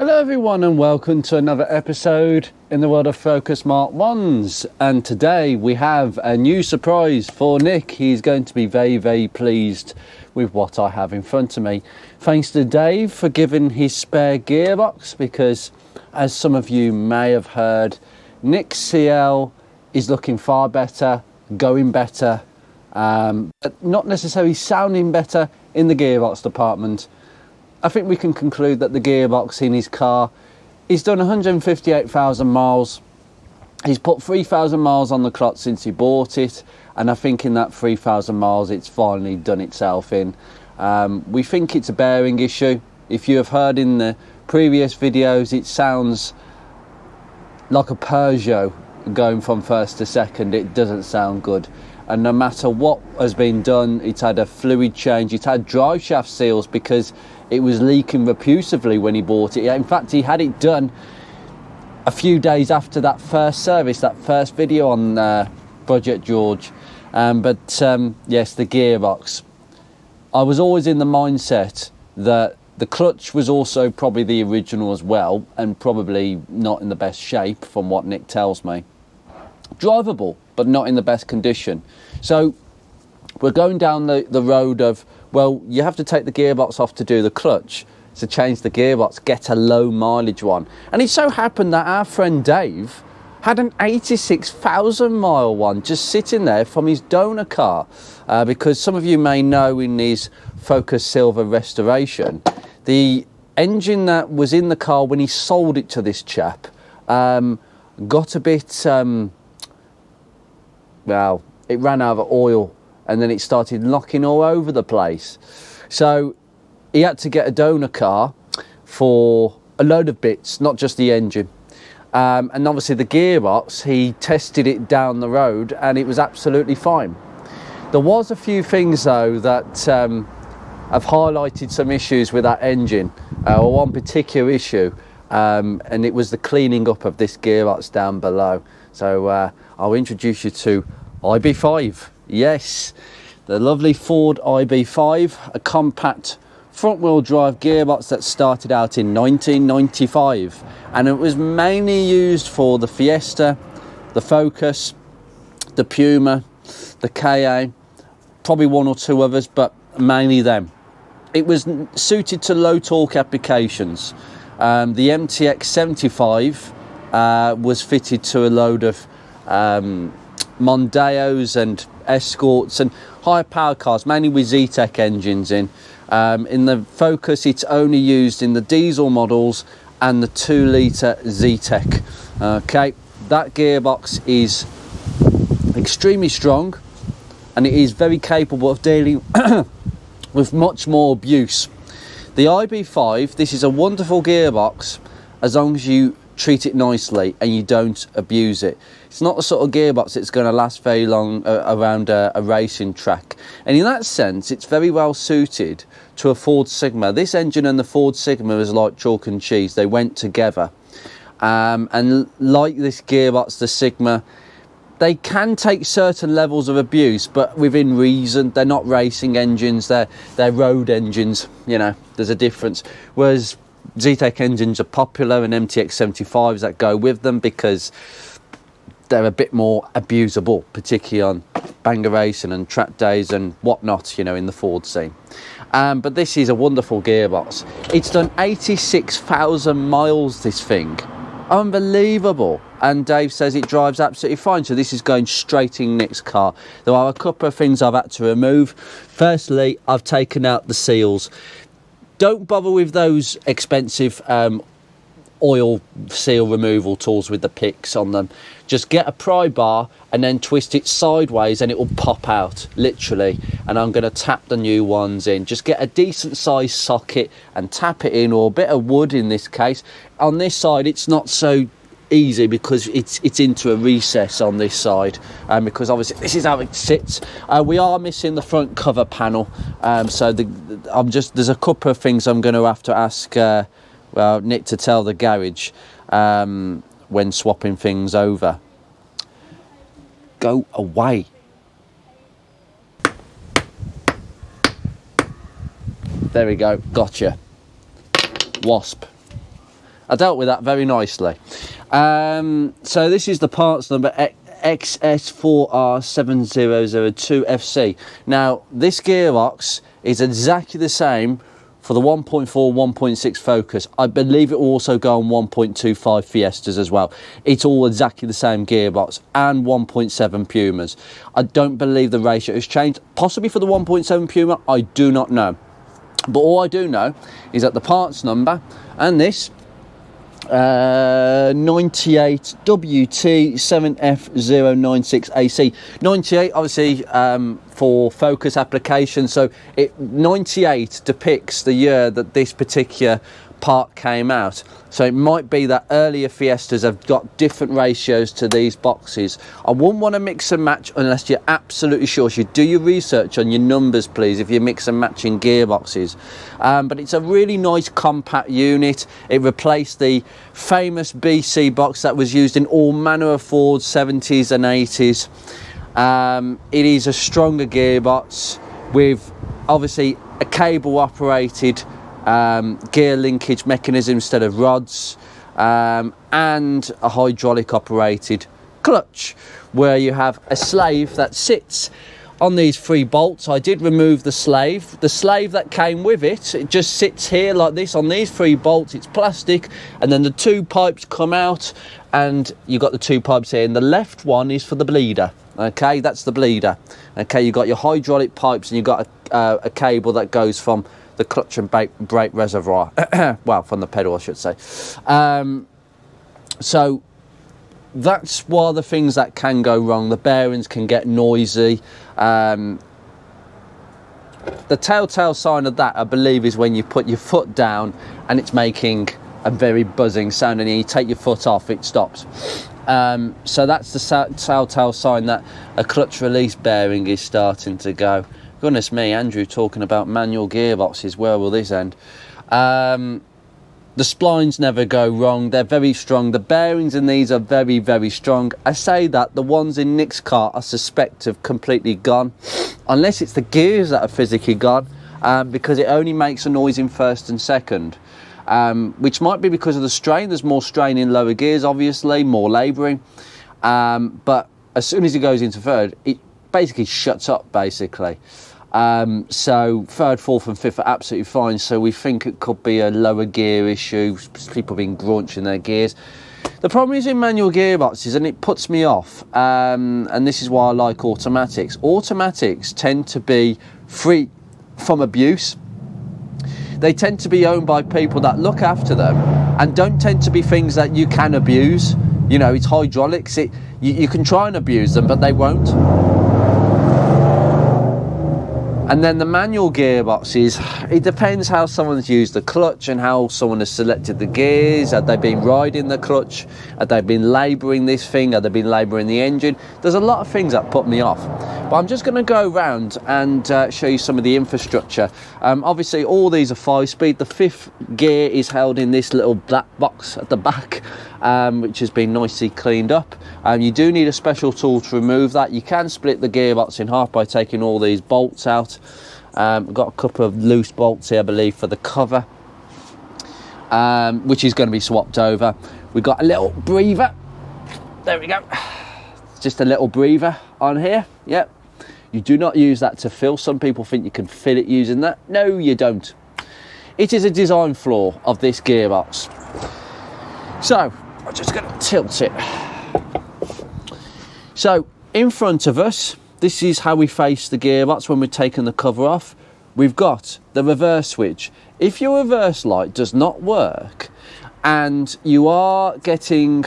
Hello everyone and welcome to another episode in the world of Focus Mark 1s, and today we have a new surprise for Nick. He's going to be very pleased with what I have in front of me. Thanks to Dave for giving his spare gearbox, because as some of you may have heard, Nick's CL is looking far better, going better, but not necessarily sounding better in the gearbox department. I think we can conclude that the gearbox in his car, he's done 158,000 miles. He's put 3,000 miles on the clock since he bought it, and I think in that 3,000 miles it's finally done itself in. We think it's a bearing issue. If you have heard in the previous videos, it sounds like a Peugeot going from first to second. It doesn't sound good. And no matter what has been done, it's had a fluid change, it's had drive shaft seals because it was leaking repulsively when he bought it. In fact, he had it done a few days after that first service, that first video on Project George. Yes, the gearbox. I was always in the mindset that the clutch was also probably the original as well, and probably not in the best shape from what Nick tells me. Drivable, but not in the best condition. So we're going down the road of, well, you have to take the gearbox off to do the clutch, to change the gearbox, get a low mileage one. And it so happened that our friend Dave had an 86,000 mile one just sitting there from his donor car, because some of you may know in his Focus Silver restoration, the engine that was in the car when he sold it to this chap got a bit, well, it ran out of oil, and then it started knocking all over the place. So he had to get a donor car for a load of bits, not just the engine. And obviously the gearbox, he tested it down the road and it was absolutely fine. There was a few things though that have highlighted some issues with that engine, or one particular issue, and it was the cleaning up of this gearbox down below. So I'll introduce you to IB5. Yes, the lovely Ford IB5, a compact front-wheel drive gearbox that started out in 1995, and it was mainly used for the Fiesta, the Focus, the Puma, the KA, probably one or two others, but mainly them. It was suited to low torque applications. The MTX 75 was fitted to a load of Mondeos and Escorts and higher power cars, mainly with Z-Tech engines in. In the Focus, it's only used in the diesel models and the 2 litre Z-Tech. Okay, that gearbox is extremely strong, and it is very capable of dealing with much more abuse. The IB5, this is a wonderful gearbox as long as you treat it nicely and you don't abuse it. It's not the sort of gearbox that's going to last very long around a racing track, and in that sense it's very well suited to a Ford Sigma. This engine and the Ford Sigma is like chalk and cheese, they went together. And like this gearbox, the Sigma, they can take certain levels of abuse, but within reason. They're not racing engines, they're road engines, you know, there's a difference. Whereas Z-Tech engines are popular, and MTX 75s that go with them because they're a bit more abusable, particularly on banger racing and track days and whatnot, you know, in the Ford scene. But this is a wonderful gearbox. It's done 86,000 miles, this thing. Unbelievable. And Dave says it drives absolutely fine, so this is going straight in Nick's car. There are a couple of things I've had to remove. Firstly, I've taken out the seals. Don't bother with those expensive oil seal removal tools with the picks on them. Just get a pry bar and then twist it sideways and it will pop out, literally. And I'm going to tap the new ones in. Just get a decent sized socket and tap it in, or a bit of wood in this case. On this side it's not so easy because it's into a recess on this side, because obviously this is how it sits. We are missing the front cover panel, so there's a couple of things I'm going to have to ask Nick to tell the garage when swapping things over. Go away. There we go, gotcha. Wasp. I dealt with that very nicely. So this is the parts number XS4R7002FC. Now, this gearbox is exactly the same for the 1.4, 1.6 Focus. I believe it will also go on 1.25 Fiestas as well. It's all exactly the same gearbox, and 1.7 Pumas. I don't believe the ratio has changed. Possibly for the 1.7 Puma, I do not know. But all I do know is that the parts number and this 98 WT7F096AC. 98 obviously for Focus application, so 98 depicts the year that this particular part came out. So it might be that earlier Fiestas have got different ratios to these boxes. I wouldn't want to mix and match unless you're absolutely sure. So you do your research on your numbers, please, if you mix and matching gearboxes. But it's a really nice compact unit. It replaced the famous BC box that was used in all manner of Fords 70s and 80s. It is a stronger gearbox with obviously a cable operated gear linkage mechanism instead of rods, and a hydraulic operated clutch, where you have a slave that sits on these 3 bolts. I did remove the slave that came with it. It just sits here like this on these 3 bolts. It's plastic, and then the 2 pipes come out, and you've got the 2 pipes here, and the left one is for the bleeder. Okay, that's the bleeder. Okay, you've got your hydraulic pipes, and you've got a cable that goes from the clutch and brake reservoir. Well, from the pedal, I should say. So that's one of the things that can go wrong. The bearings can get noisy. The telltale sign of that, I believe, is when you put your foot down and it's making a very buzzing sound, and you take your foot off, it stops. So that's the telltale sign that a clutch release bearing is starting to go. Goodness me, Andrew talking about manual gearboxes, where will this end? The splines never go wrong, they're very strong. The bearings in these are very, very strong. I say that the ones in Nick's car I suspect have completely gone, unless it's the gears that are physically gone, because it only makes a noise in first and second, which might be because of the strain. There's more strain in lower gears, obviously, more labouring, but as soon as it goes into third, it basically shuts up, basically. So third, fourth and fifth are absolutely fine, so we think it could be a lower gear issue, people being grunch in their gears. The problem is in manual gearboxes, and it puts me off, and this is why I like automatics. Automatics tend to be free from abuse. They tend to be owned by people that look after them, and don't tend to be things that you can abuse. You know, it's hydraulics, you can try and abuse them, but they won't. And then the manual gearboxes, it depends how someone's used the clutch and how someone has selected the gears. Have they been riding the clutch? Have they been labouring this thing? Have they been labouring the engine? There's a lot of things that put me off. But I'm just going to go around and show you some of the infrastructure. Obviously, all these are 5-speed. The 5th gear is held in this little black box at the back, which has been nicely cleaned up. You do need a special tool to remove that. You can split the gearbox in half by taking all these bolts out. I've got a couple of loose bolts here, I believe, for the cover, which is going to be swapped over. We've got a little breather. There we go. Just a little breather on here. Yep. You do not use that to fill. Some people think you can fill it using that. No, you don't. It is a design flaw of this gearbox. So I'm just going to tilt it. So in front of us, this is how we face the gearbox when we're taking the cover off. We've got the reverse switch. If your reverse light does not work and you are not getting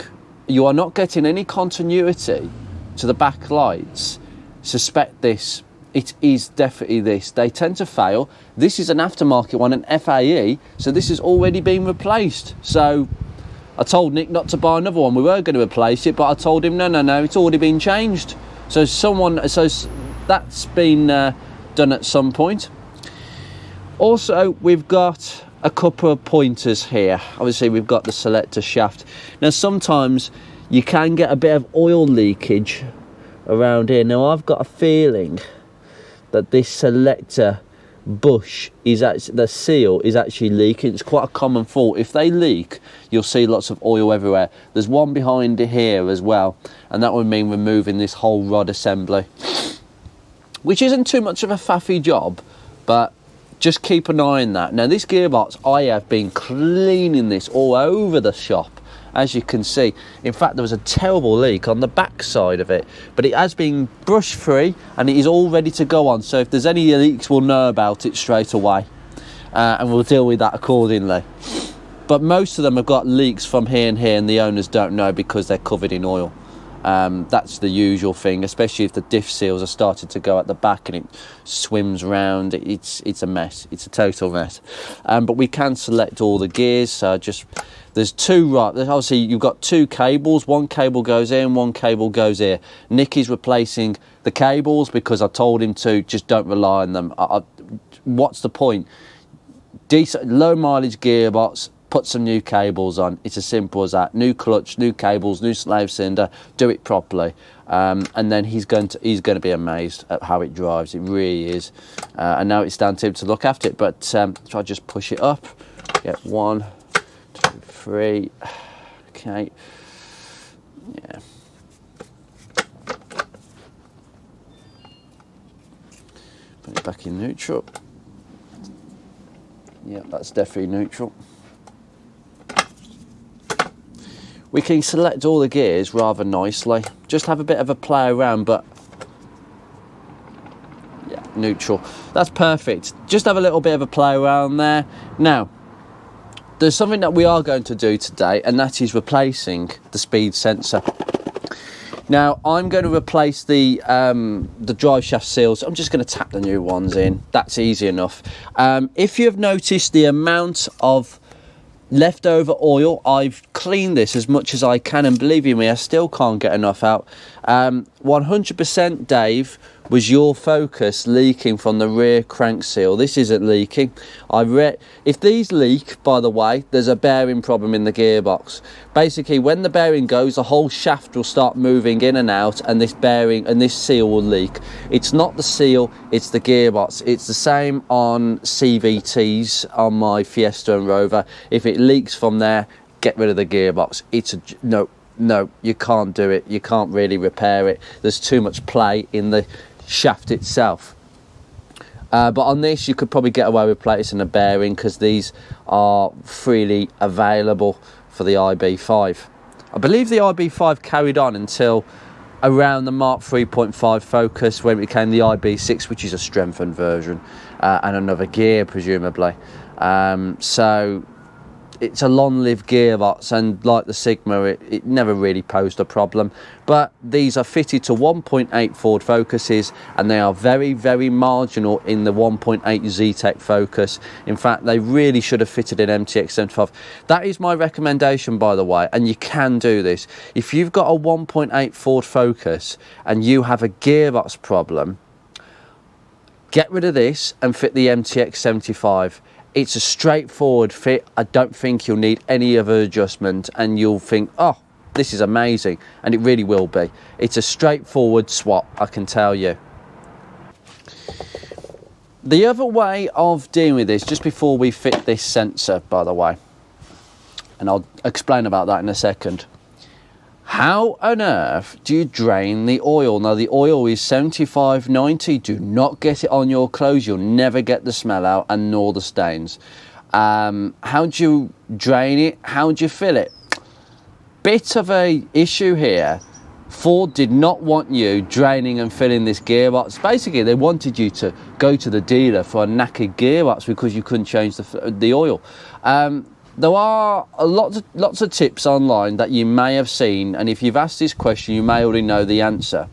any continuity to the back lights, suspect this. It is definitely this. They tend to fail. This is an aftermarket one, an FAE, so this has already been replaced. So I told Nick not to buy another one. We were going to replace it, but I told him no, it's already been changed. So that's been done at some point. Also, we've got a couple of pointers here. Obviously, we've got the selector shaft. Now, sometimes you can get a bit of oil leakage around here. Now, I've got a feeling that this selector bush is actually, the seal is actually leaking. It's quite a common fault. If they leak, you'll see lots of oil everywhere. There's one behind here as well, and that would mean removing this whole rod assembly, which isn't too much of a faffy job, but just keep an eye on that. Now this gearbox, I have been cleaning this all over the shop, as you can see. In fact, there was a terrible leak on the back side of it, but it has been brush free and it is all ready to go on. So if there's any leaks, we'll know about it straight away, and we'll deal with that accordingly. But most of them have got leaks from here and here, and the owners don't know because they're covered in oil. That's the usual thing, especially if the diff seals are starting to go at the back and it swims around. It's a mess. It's a total mess. But we can select all the gears. So there's two, right, obviously you've got two cables. One cable goes here and one cable goes here. Nick is replacing the cables because I told him to. Just don't rely on them. What's the point? Decent low mileage gearbox, put some new cables on. It's as simple as that. New clutch, new cables, new slave cylinder. Do it properly, and then he's going to be amazed at how it drives. It really is. And now it's down to him to look after it. But so I just push it up. Get 1, 2, 3. Okay. Yeah. Put it back in neutral. Yeah, that's definitely neutral. We can select all the gears rather nicely. Just have a bit of a play around, but yeah, neutral. That's perfect. Just have a little bit of a play around there. Now, there's something that we are going to do today, and that is replacing the speed sensor. Now, I'm going to replace the drive shaft seals. I'm just going to tap the new ones in. That's easy enough. If you've noticed the amount of leftover oil, I've cleaned this as much as I can, and believe you me, I still can't get enough out. 100% Dave, was your focus leaking from the rear crank seal. This isn't leaking. If these leak, by the way, there's a bearing problem in the gearbox. Basically, when the bearing goes, the whole shaft will start moving in and out, and this bearing and this seal will leak. It's not the seal, it's the gearbox. It's the same on CVTs on my Fiesta and Rover. If it leaks from there, get rid of the gearbox. No, you can't do it. You can't really repair it. There's too much play in the shaft itself. But on this, you could probably get away with replacing a bearing because these are freely available for the IB5. I believe the IB5 carried on until around the Mark 3.5 Focus, when it became the IB6, which is a strengthened version, and another gear presumably. So it's a long-lived gearbox, and like the Sigma, it never really posed a problem. But these are fitted to 1.8 Ford Focuses, and they are very, very marginal in the 1.8 Zetec Focus. In fact, they really should have fitted an MTX75. That is my recommendation, by the way, and you can do this. If you've got a 1.8 Ford Focus and you have a gearbox problem, get rid of this and fit the MTX75. It's a straightforward fit. I don't think you'll need any other adjustment, and you'll think, oh, this is amazing, and it really will be. It's a straightforward swap, I can tell you. The other way of dealing with this, just before we fit this sensor, by the way, and I'll explain about that in a second. How on earth do you drain the oil? Now, the oil is 75-90. Do not get it on your clothes. You'll never get the smell out, and nor the stains. How do you drain it? How do you fill it? Bit of a issue here. Ford did not want you draining and filling this gearbox. Basically, they wanted you to go to the dealer for a knackered gearbox because you couldn't change the oil. There are lots of tips online that you may have seen, and if you've asked this question, you may already know the answer.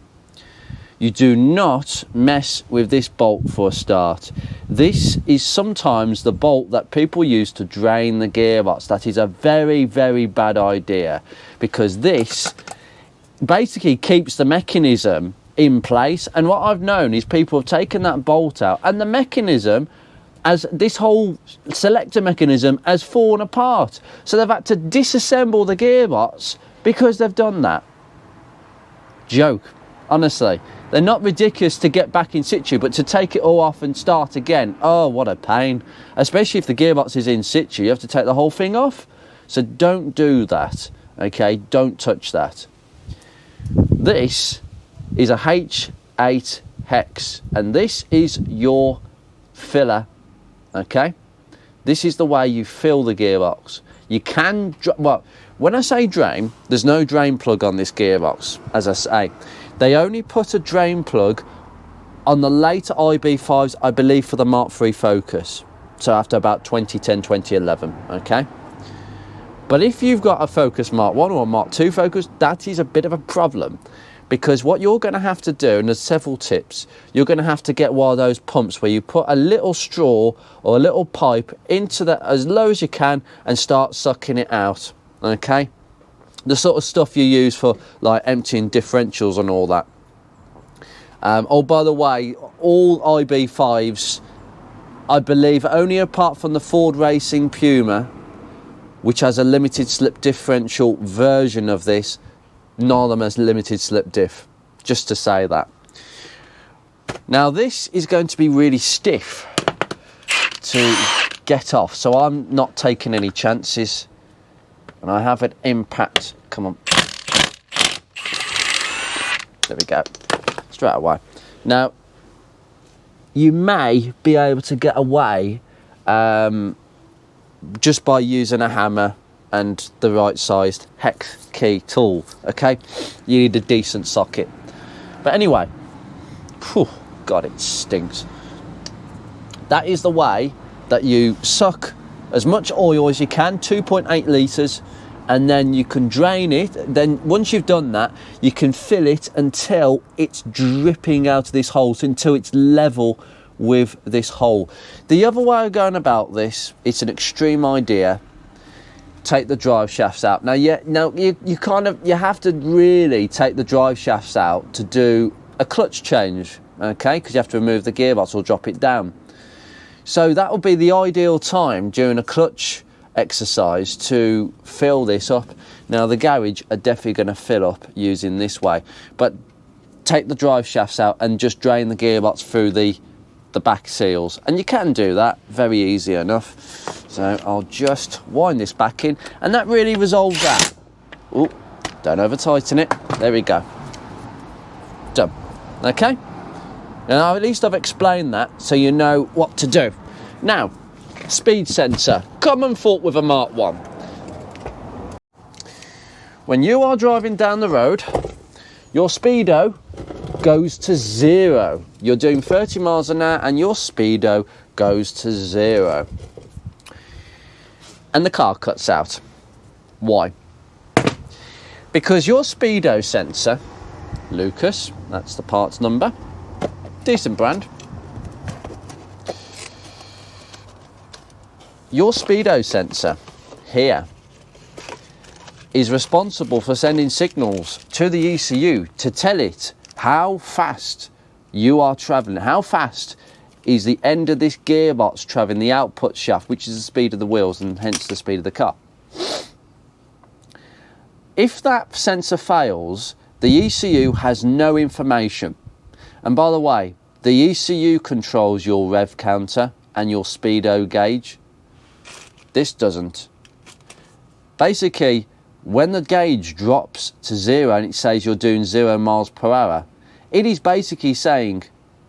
You do not mess with this bolt for a start. This is sometimes the bolt that people use to drain the gearbox. That is a very, very bad idea, because this basically keeps the mechanism in place. And what I've known is people have taken that bolt out, and the mechanism, as this whole selector mechanism, has fallen apart. So they've had to disassemble the gearbox because they've done that. Joke. Honestly, they're not ridiculous to get back in situ, but to take it all off and start again, oh, what a pain. Especially if the gearbox is in situ, you have to take the whole thing off. So don't do that, okay? Don't touch that. This is a H8 hex, and this is your filler, okay? This is the way you fill the gearbox. You can, well, when I say drain, there's no drain plug on this gearbox, as I say. They only put a drain plug on the later IB5s, I believe, for the Mark III Focus. So after about 2010, 2011, okay? But if you've got a Focus Mark 1 or a Mark II Focus, that is a bit of a problem. Because what you're going to have to do, and there's several tips, you're going to have to get one of those pumps where you put a little straw or a little pipe into that as low as you can and start sucking it out, okay? The sort of stuff you use for like emptying differentials and all that. Oh, by the way, all IB5s, I believe, only apart from the Ford Racing Puma, which has a limited slip differential version of this, none of them has limited slip diff, just to say that. Now this is going to be really stiff to get off, so I'm not taking any chances. And I have an impact, come on. There we go, straight away. Now, you may be able to get away just by using a hammer and the right sized hex key tool, okay? You need a decent socket. But anyway, whew, God, it stinks. That is the way that you suck as much oil as you can, 2.8 litres, and then you can drain it. Then once you've done that, you can fill it until it's dripping out of this hole, until it's level with this hole. The other way of going about this, it's an extreme idea. Take the drive shafts out. Now, you have to really take the drive shafts out to do a clutch change, okay? Because you have to remove the gearbox or drop it down. So that will be the ideal time during a clutch exercise to fill this up. Now the garage are definitely going to fill up using this way, but take the drive shafts out and just drain the gearbox through the back seals, and you can do that very easy enough. So I'll just wind this back in, and that really resolves that. Oh, don't over tighten it. There we go, done. Okay, now at least I've explained that so you know what to do. Now, speed sensor, common fault with a Mark 1. When you are driving down the road, your speedo goes to 0. You're doing 30 miles an hour and your speedo goes to 0. And the car cuts out. Why? Because your speedo sensor, Lucas, that's the parts number, decent brand. Your speedo sensor here is responsible for sending signals to the ECU to tell it how fast you are travelling. How fast is the end of this gearbox travelling, the output shaft, which is the speed of the wheels and hence the speed of the car. If that sensor fails, the ECU has no information. And by the way, the ECU controls your rev counter and your speedo gauge. This doesn't. Basically, when the gauge drops to 0 and it says you're doing 0 miles per hour, it is basically saying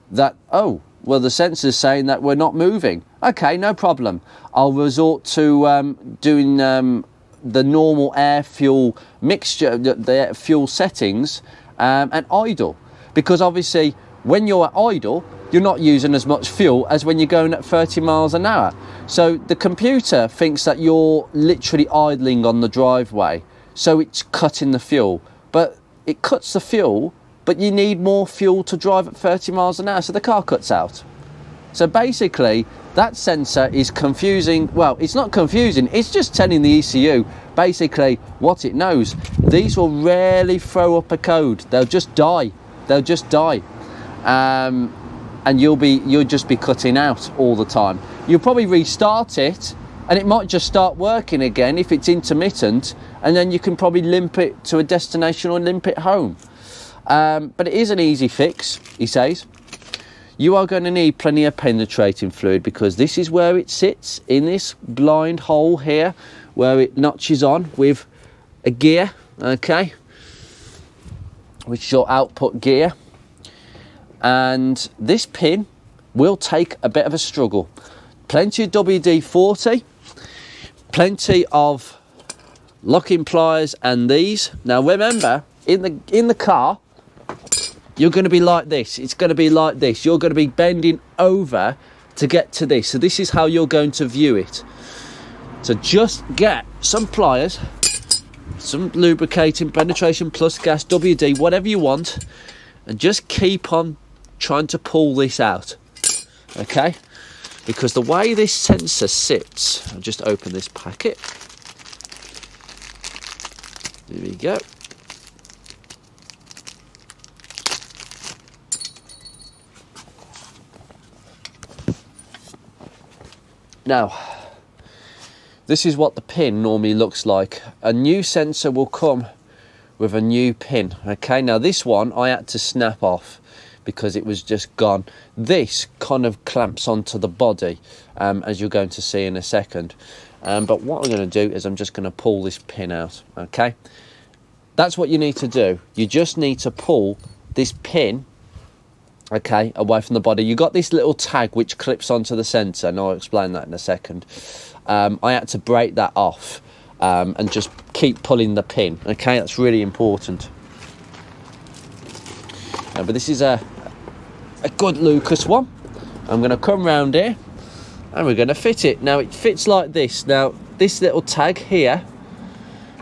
that, oh, well, the sensor's saying that we're not moving. Okay, no problem. I'll resort to doing the normal air-fuel mixture, the fuel settings, and idle. Because obviously, when you're at idle, you're not using as much fuel as when you're going at 30 miles an hour. So the computer thinks that you're literally idling on the driveway, so it's cutting the fuel. But it cuts the fuel, but you need more fuel to drive at 30 miles an hour, so the car cuts out. So basically, that sensor is confusing. Well, it's not confusing, it's just telling the ECU basically what it knows. These will rarely throw up a code. They'll just die. They'll just die. And you'll just be cutting out all the time. You'll probably restart it and it might just start working again if it's intermittent, and then you can probably limp it to a destination or limp it home. But it is an easy fix, he says. You are going to need plenty of penetrating fluid, because this is where it sits, in this blind hole here, where it notches on with a gear, okay, which is your output gear. And this pin will take a bit of a struggle. Plenty of WD-40, plenty of locking pliers, and these. Now remember, in the car, you're going to be like this. It's going to be like this. You're going to be bending over to get to this. So this is how you're going to view it. So just get some pliers, some lubricating, penetration plus gas, WD, whatever you want, and just keep on trying to pull this out, okay? Because the way this sensor sits, I'll just open this packet. There we go. Now, this is what the pin normally looks like. A new sensor will come with a new pin, okay? Now this one I had to snap off because it was just gone. This kind of clamps onto the body, as you're going to see in a second. But what I'm going to do is I'm just going to pull this pin out, okay? That's what you need to do. You just need to pull this pin, okay, away from the body. You got this little tag which clips onto the sensor, and I'll explain that in a second. I had to break that off and just keep pulling the pin, okay? That's really important. But this is a good Lucas one. I'm going to come round here and we're going to fit it. Now it fits like this. Now this little tag here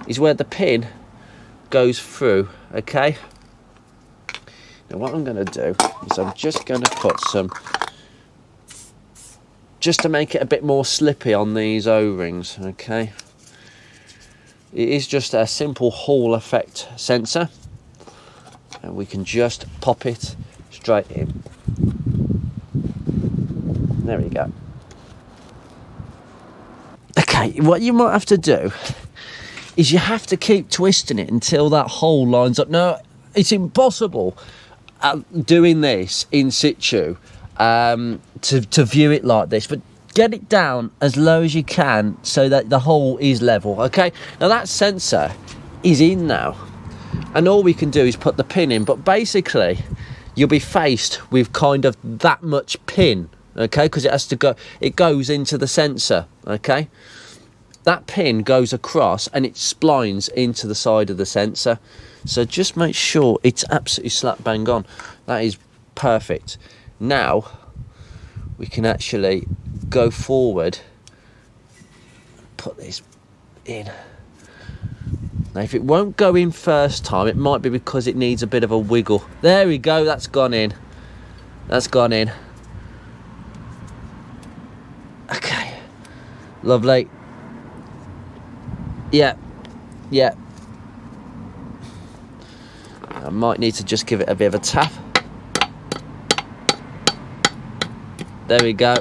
is where the pin goes through, okay? Now what I'm going to do is I'm just going to put some, just to make it a bit more slippy on these O-rings, okay? It is just a simple Hall effect sensor, and we can just pop it straight in. There we go. Okay, what you might have to do is you have to keep twisting it until that hole lines up. Now, it's impossible doing this in situ to view it like this, but get it down as low as you can so that the hole is level, okay? Now that sensor is in now, and all we can do is put the pin in, but basically you'll be faced with kind of that much pin, okay, because it has to go, it goes into the sensor, okay? That pin goes across and it splines into the side of the sensor. So just make sure it's absolutely slap bang on. That is perfect. Now we can actually go forward, put this in. Now if it won't go in first time, it might be because it needs a bit of a wiggle. There we go, that's gone in. That's gone in. Okay, lovely. Yeah, yeah. I might need to just give it a bit of a tap. There we go.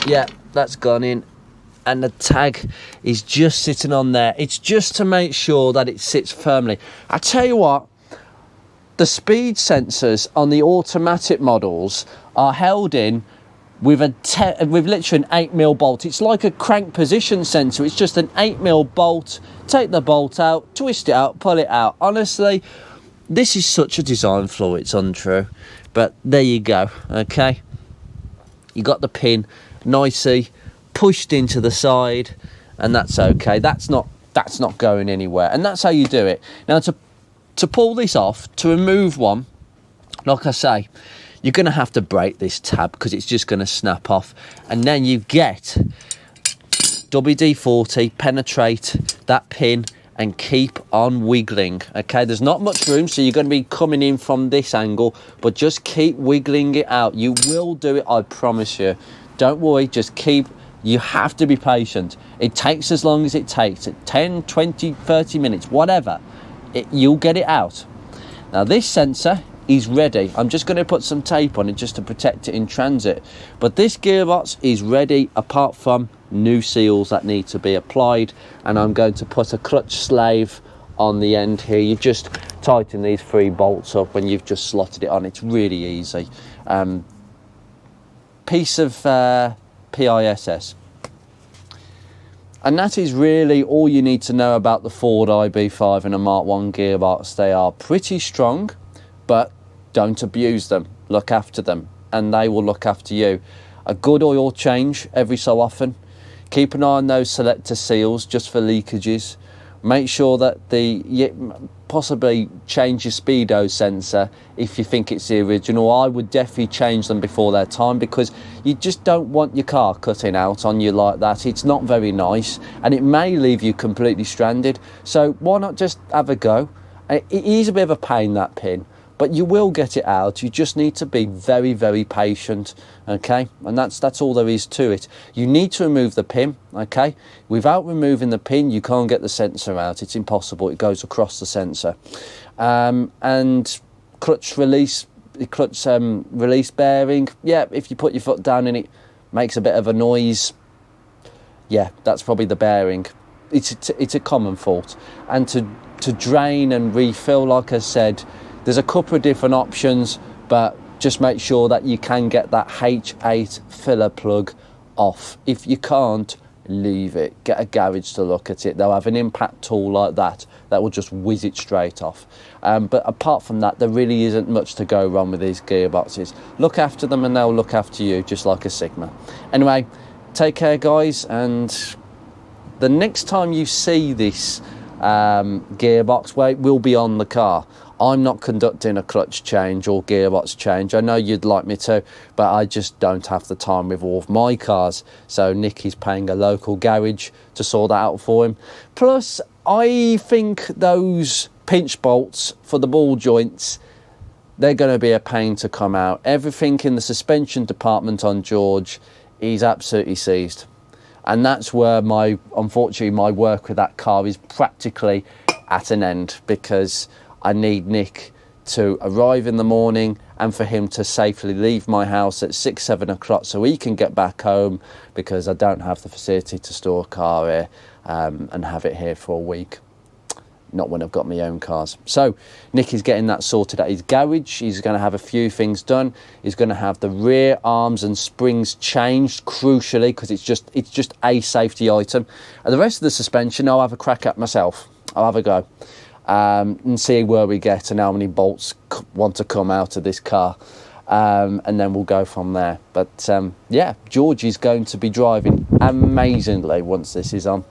Yeah, that's gone in. And the tag is just sitting on there. It's just to make sure that it sits firmly. I tell you what, the speed sensors on the automatic models are held in with literally an 8mm bolt. It's like a crank position sensor. It's just an 8mm bolt. Take the bolt out, twist it out, pull it out. Honestly, this is such a design flaw, it's untrue. But there you go, okay? You got the pin nicely pushed into the side, and that's okay. That's not going anywhere, and that's how you do it. Now to pull this off, to remove one, like I say, you're going to have to break this tab because it's just going to snap off, and then you get WD-40, penetrate that pin and keep on wiggling, okay? There's not much room, so you're going to be coming in from this angle, but just keep wiggling it out. You will do it, I promise you. Don't worry, just keep, you have to be patient. It takes as long as it takes, 10, 20, 30 minutes, whatever. You'll get it out. Now this sensor is ready. I'm just going to put some tape on it just to protect it in transit. But this gearbox is ready apart from new seals that need to be applied, and I'm going to put a clutch slave on the end here. You just tighten these 3 bolts up when you've just slotted it on. It's really easy. Piece of PISS. And that is really all you need to know about the Ford IB5 and a Mark 1 gearbox. They are pretty strong, but don't abuse them. Look after them, and they will look after you. A good oil change every so often. Keep an eye on those selector seals just for leakages. Make sure that possibly change your speedo sensor if you think it's the original. I would definitely change them before their time, because you just don't want your car cutting out on you like that. It's not very nice, and it may leave you completely stranded. So why not just have a go? It is a bit of a pain, that pin, but you will get it out. You just need to be very, very patient, okay? And that's all there is to it. You need to remove the pin, okay? Without removing the pin, you can't get the sensor out. It's impossible. It goes across the sensor. And clutch release bearing. Yeah, if you put your foot down and it makes a bit of a noise, yeah, that's probably the bearing. It's a common fault. And to drain and refill, like I said, there's a couple of different options, but just make sure that you can get that H8 filler plug off. If you can't, leave it. Get a garage to look at it. They'll have an impact tool like that will just whiz it straight off. But apart from that, there really isn't much to go wrong with these gearboxes. Look after them and they'll look after you, just like a Sigma. Anyway, take care, guys, and the next time you see this gearbox, well, it will be on the car. I'm not conducting a clutch change or gearbox change. I know you'd like me to, but I just don't have the time with all of my cars. So Nick is paying a local garage to sort that out for him. Plus, I think those pinch bolts for the ball joints, they're going to be a pain to come out. Everything in the suspension department on George is absolutely seized. And that's where unfortunately, my work with that car is practically at an end, because I need Nick to arrive in the morning and for him to safely leave my house at 6-7 o'clock so he can get back home, because I don't have the facility to store a car here and have it here for a week. Not when I've got my own cars. So Nick is getting that sorted at his garage. He's going to have a few things done. He's going to have the rear arms and springs changed, crucially, because it's just a safety item. And the rest of the suspension, I'll have a crack at myself. I'll have a go. And see where we get and how many bolts want to come out of this car, and then we'll go from there. But yeah, George is going to be driving amazingly once this is on.